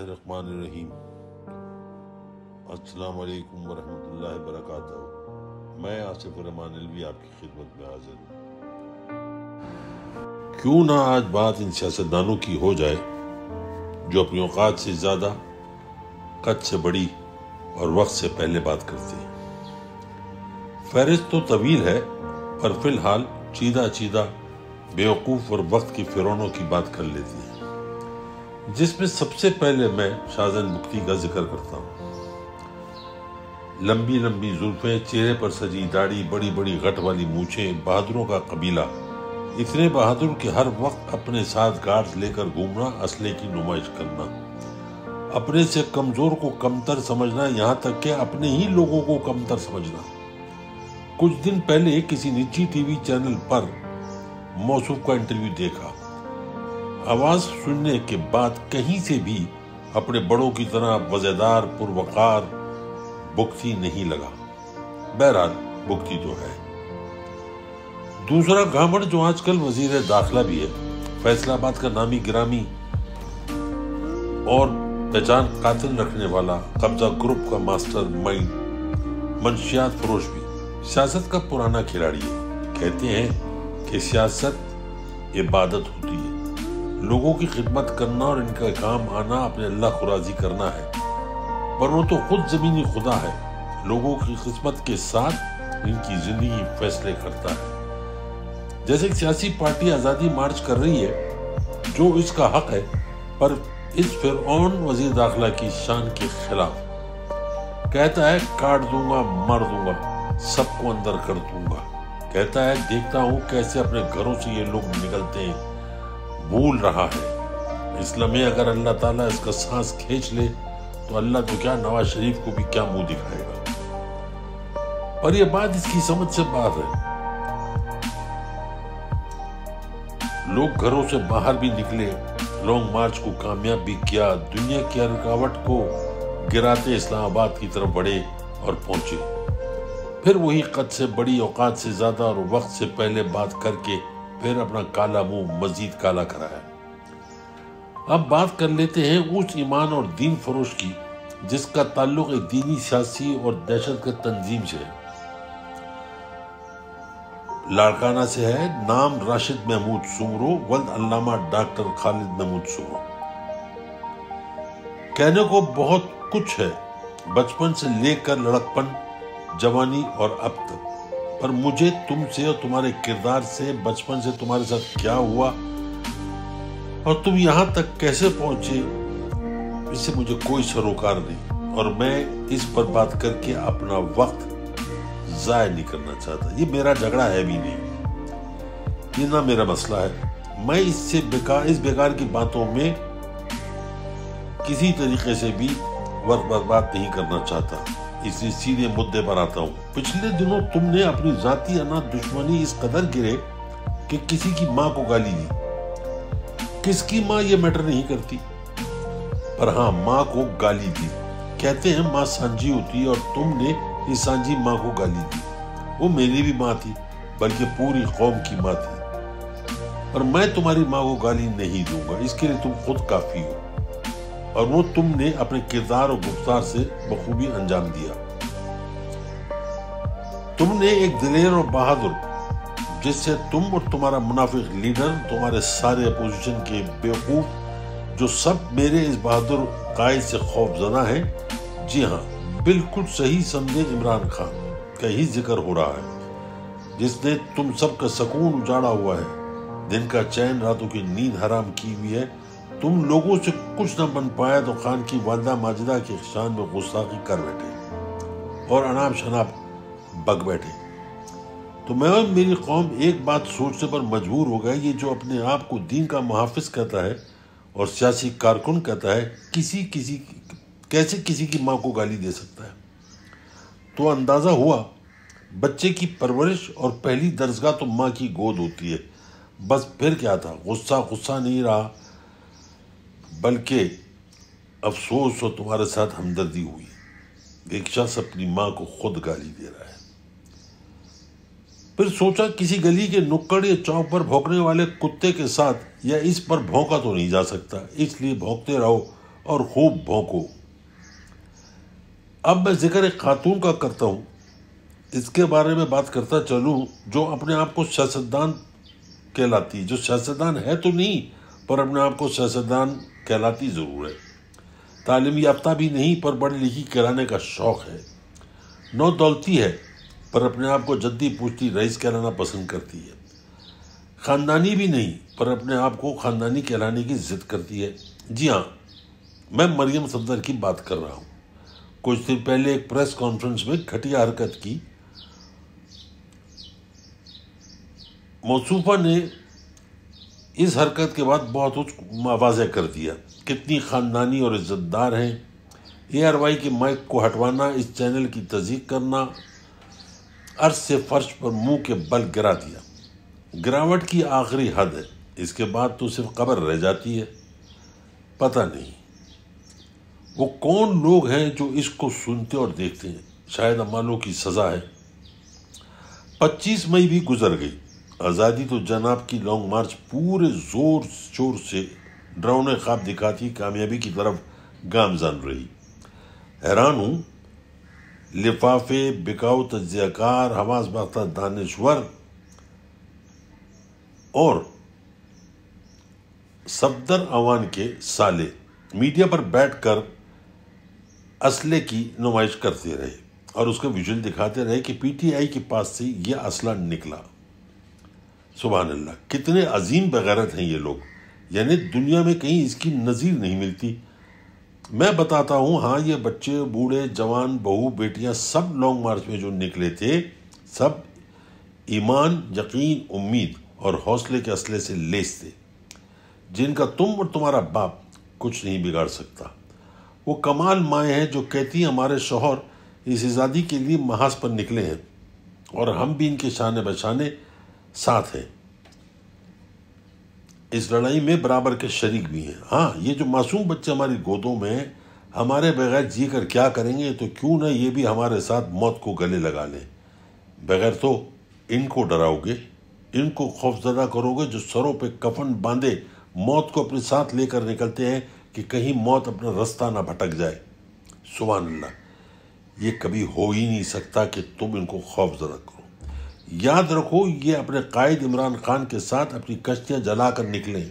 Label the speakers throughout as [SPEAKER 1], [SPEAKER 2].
[SPEAKER 1] الرحمن الرحیم۔ السلام علیکم ورحمۃ اللہ وبرکاتہ۔ میں آصف الرحمن علوی آپ کی خدمت میں حاضر ہوں۔ کیوں نہ آج بات ان سیاستدانوں کی ہو جائے جو اپنی اوقات سے زیادہ، قد سے بڑی اور وقت سے پہلے بات کرتے ہیں۔ فہرست تو طویل ہے، پر فی الحال چیدہ چیدہ بیوقوف اور وقت کی فرعونوں کی بات کر لیتے ہیں، جس میں سب سے پہلے میں شاہزن بگٹی کا ذکر کرتا ہوں۔ لمبی لمبی زلفیں، چہرے پر سجی داڑھی، بڑی بڑی غٹ والی مونچھیں، بہادروں کا قبیلہ، اتنے بہادر کہ ہر وقت اپنے ساتھ گارڈز لے کر گھومنا، اسلحے کی نمائش کرنا، اپنے سے کمزور کو کمتر سمجھنا، یہاں تک کہ اپنے ہی لوگوں کو کمتر سمجھنا۔ کچھ دن پہلے کسی نجی ٹی وی چینل پر موصوف کا انٹرویو دیکھا۔ آواز سننے کے بعد کہیں سے بھی اپنے بڑوں کی طرح وزیدار پروقار بگٹی نہیں لگا۔ بہرحال بگٹی تو ہے۔ دوسرا گھامڑ جو آج کل وزیر داخلہ بھی ہے، فیصل آباد کا نامی گرامی اور پہچان قاتل رکھنے والا، قبضہ گروپ کا ماسٹر مائنڈ، منشیات فروش بھی سیاست کا پرانا کھلاڑی ہے۔ کہتے ہیں کہ سیاست عبادت ہوتی ہے، لوگوں کی خدمت کرنا اور ان کا کام آنا اپنے اللہ کو راضی کرنا ہے، پر وہ تو خود زمینی خدا ہے، لوگوں کی خدمت کے ساتھ ان کی زندگی فیصلے کرتا ہے۔ جیسے کہ سیاسی پارٹی آزادی مارچ کر رہی ہے، جو اس کا حق ہے، پر اس فرعون وزیر داخلہ کی شان کے خلاف کہتا ہے کاٹ دوں گا، مار دوں گا، سب کو اندر کر دوں گا۔ کہتا ہے دیکھتا ہوں کیسے اپنے گھروں سے یہ لوگ نکلتے ہیں، بھول رہا ہے اس لمحے اگر اللہ تعالیٰ اس کا سانس کھینچ لے تو اللہ تو کیا، نواز شریف کو بھی کیا منہ دکھائے گا۔ اور یہ بات اس کی سمجھ سے باہر ہے۔ لوگ گھروں سے باہر بھی نکلے، لانگ مارچ کو کامیاب بھی کیا، دنیا کی ہر رکاوٹ کو گراتے اسلام آباد کی طرف بڑھے اور پہنچے۔ پھر وہی قد سے بڑی، اوقات سے زیادہ اور وقت سے پہلے بات کر کے پھر اپنا کالا منہ مزید کالا کرایا۔ اب بات کر لیتے ہیں اس ایمان اور دین فروش کی جس کا تعلق ایک دینی، سیاسی اور دہشت گرد تنظیم سے ہے۔ لاڑکانہ سے ہے، نام راشد محمود سومرو، ولد علامہ ڈاکٹر خالد محمود سومرو۔ کہنے کو بہت کچھ ہے، بچپن سے لے کر لڑکپن، جوانی اور اب تک، پر مجھے تم سے اور تمہارے کردار سے، بچپن سے تمہارے ساتھ کیا ہوا اور تم یہاں تک کیسے پہنچے، اس سے مجھے کوئی سروکار نہیں، اور میں اس پر بات کر کے اپنا وقت ضائع نہیں کرنا چاہتا۔ یہ میرا جھگڑا ہے بھی نہیں، یہ نہ میرا مسئلہ ہے۔ میں اس بیکار کی باتوں میں کسی طریقے سے بھی وقت برباد نہیں کرنا چاہتا، اس لیے سیدھے مدعے پر آتا ہوں۔ پچھلے دنوں تم نے اپنی ذاتی انا دشمنی اس قدر گرے کہ کسی کی ماں کو گالی دی۔ کس کی ماں یہ میٹر نہیں کرتی، پر ہاں ماں کو گالی دی۔ کہتے ہیں ماں سانجی ہوتی ہے، اور تم نے اس سانجی ماں کو گالی دی۔ وہ میری بھی ماں تھی، بلکہ پوری قوم کی ماں تھی، پر میں تمہاری ماں کو گالی نہیں دوں گا، اس کے لیے تم خود کافی ہو، اور وہ تم نے اپنے کردار اور گفتار سے بخوبی انجام دیا۔ تم نے ایک دلیر اور بہادر، جس سے تم اور تمہارا منافق لیڈر، تمہارے سارے اپوزیشن کے بیوقوف، جو سب میرے اس بہادر قائد سے خوف زدہ ہیں، جی ہاں بالکل صحیح سمجھے، عمران خان کا ہی ذکر ہو رہا ہے، جس نے تم سب کا سکون اجاڑا ہوا ہے، دن کا چین، راتوں کی نیند حرام کی ہوئی ہے۔ تم لوگوں سے کچھ نہ بن پایا تو خان کی والدہ ماجدہ کے شان میں گستاخی کر بیٹھے اور اناب شناب بک بیٹھے۔ تو میں اور میری قوم ایک بات سوچنے پر مجبور ہو گئے، یہ جو اپنے آپ کو دین کا محافظ کہتا ہے اور سیاسی کارکن کہتا ہے، کیسے کسی کی ماں کو گالی دے سکتا ہے؟ تو اندازہ ہوا، بچے کی پرورش اور پہلی درسگاہ تو ماں کی گود ہوتی ہے۔ بس پھر کیا تھا، غصہ نہیں رہا، بلکہ افسوس اور تمہارے ساتھ ہمدردی ہوئی۔ ایک شخص اپنی ماں کو خود گالی دے رہا ہے۔ پھر سوچا کسی گلی کے نکڑ یا چوک پر بھونکنے والے کتے کے ساتھ یا اس پر بھونکا تو نہیں جا سکتا، اس لیے بھونکتے رہو اور خوب بھونکو۔ اب میں ذکر ایک خاتون کا کرتا ہوں، اس کے بارے میں بات کرتا چلوں، جو اپنے آپ کو سیاستدان کہلاتی، جو سیاستدان ہے تو نہیں پر اپنے آپ کو سیاستدان کہلاتی ضرور ہے، تعلیم یافتہ بھی نہیں پر پڑھی لکھی کہلانے کا شوق ہے، نو دولتی ہے پر اپنے آپ کو جدی پوچھتی رئیس کہلانا پسند کرتی ہے، خاندانی بھی نہیں پر اپنے آپ کو خاندانی کہلانے کی ضد کرتی ہے۔ جی ہاں، میں مریم صفدر کی بات کر رہا ہوں۔ کچھ دن پہلے ایک پریس کانفرنس میں گھٹیا حرکت کی موصوفہ نے اس حرکت کے بعد بہت کچھ واضح کر دیا، کتنی خاندانی اور عزت دار ہیں۔ ARY کے مائک کو ہٹوانا، اس چینل کی تصدیق کرنا، عرض سے فرش پر منہ کے بل گرا دیا۔ گراوٹ کی آخری حد ہے، اس کے بعد تو صرف قبر رہ جاتی ہے۔ پتہ نہیں وہ کون لوگ ہیں جو اس کو سنتے اور دیکھتے ہیں، شاید امالوں کی سزا ہے۔ 25 مئی بھی گزر گئی، آزادی تو جناب کی لانگ مارچ پورے زور شور سے ڈراؤنے خواب دکھاتی کامیابی کی طرف گامزن رہی۔ حیران ہوں، لفافے، بکاؤ تجزیہ کار، حواس باختہ دانشور اور صفدر عوان کے سالے میڈیا پر بیٹھ کر اسلحے کی نمائش کرتے رہے اور اس کا ویژول دکھاتے رہے کہ PTI کے پاس سے یہ اسلحہ نکلا۔ سبحان اللہ، کتنے عظیم بغیرت ہیں یہ لوگ، یعنی دنیا میں کہیں اس کی نظیر نہیں ملتی۔ میں بتاتا ہوں، ہاں یہ بچے، بوڑھے، جوان، بہو، بیٹیاں سب لانگ مارچ میں جو نکلے تھے، سب ایمان، یقین، امید اور حوصلے کے اسلحے سے لیس تھے، جن کا تم اور تمہارا باپ کچھ نہیں بگاڑ سکتا۔ وہ کمال مائیں ہیں جو کہتی ہیں ہمارے شوہر اس آزادی کے لیے محاذ پر نکلے ہیں اور ہم بھی ان کے شانے بشانے ساتھ ہیں، اس لڑائی میں برابر کے شریک بھی ہیں۔ ہاں، یہ جو معصوم بچے ہماری گودوں میں ہیں، ہمارے بغیر جی کر کیا کریں گے، تو کیوں نہ یہ بھی ہمارے ساتھ موت کو گلے لگا لیں۔ بغیر تو ان کو ڈراؤ گے، ان کو خوفزدہ کرو گے، جو سروں پہ کفن باندھے موت کو اپنے ساتھ لے کر نکلتے ہیں کہ کہیں موت اپنا رستہ نہ بھٹک جائے۔ سبحان اللہ، یہ کبھی ہو ہی نہیں سکتا کہ تم ان کو خوفزدہ کرو۔ یاد رکھو، یہ اپنے قائد عمران خان کے ساتھ اپنی کشتیاں جلا کر نکلیں۔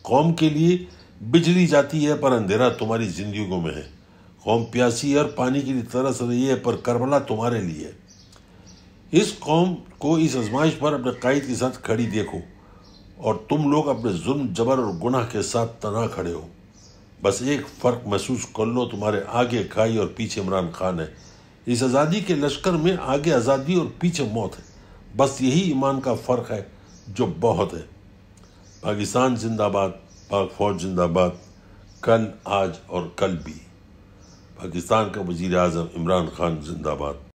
[SPEAKER 1] قوم کے لیے بجلی جاتی ہے پر اندھیرا تمہاری زندگیوں میں ہے، قوم پیاسی ہے اور پانی کے لیے ترس رہی ہے پر کربلا تمہارے لیے ہے۔ اس قوم کو اس آزمائش پر اپنے قائد کے ساتھ کھڑی دیکھو اور تم لوگ اپنے ظلم، جبر اور گناہ کے ساتھ تنہا کھڑے ہو۔ بس ایک فرق محسوس کر لو، تمہارے آگے کھائی اور پیچھے عمران خان ہے۔ اس آزادی کے لشکر میں آگے آزادی اور پیچھے موت ہے، بس یہی ایمان کا فرق ہے جو بہت ہے۔ پاکستان زندہ باد، پاک فوج زندہ باد، کل، آج اور کل بھی۔ پاکستان کا وزیر اعظم عمران خان زندہ باد۔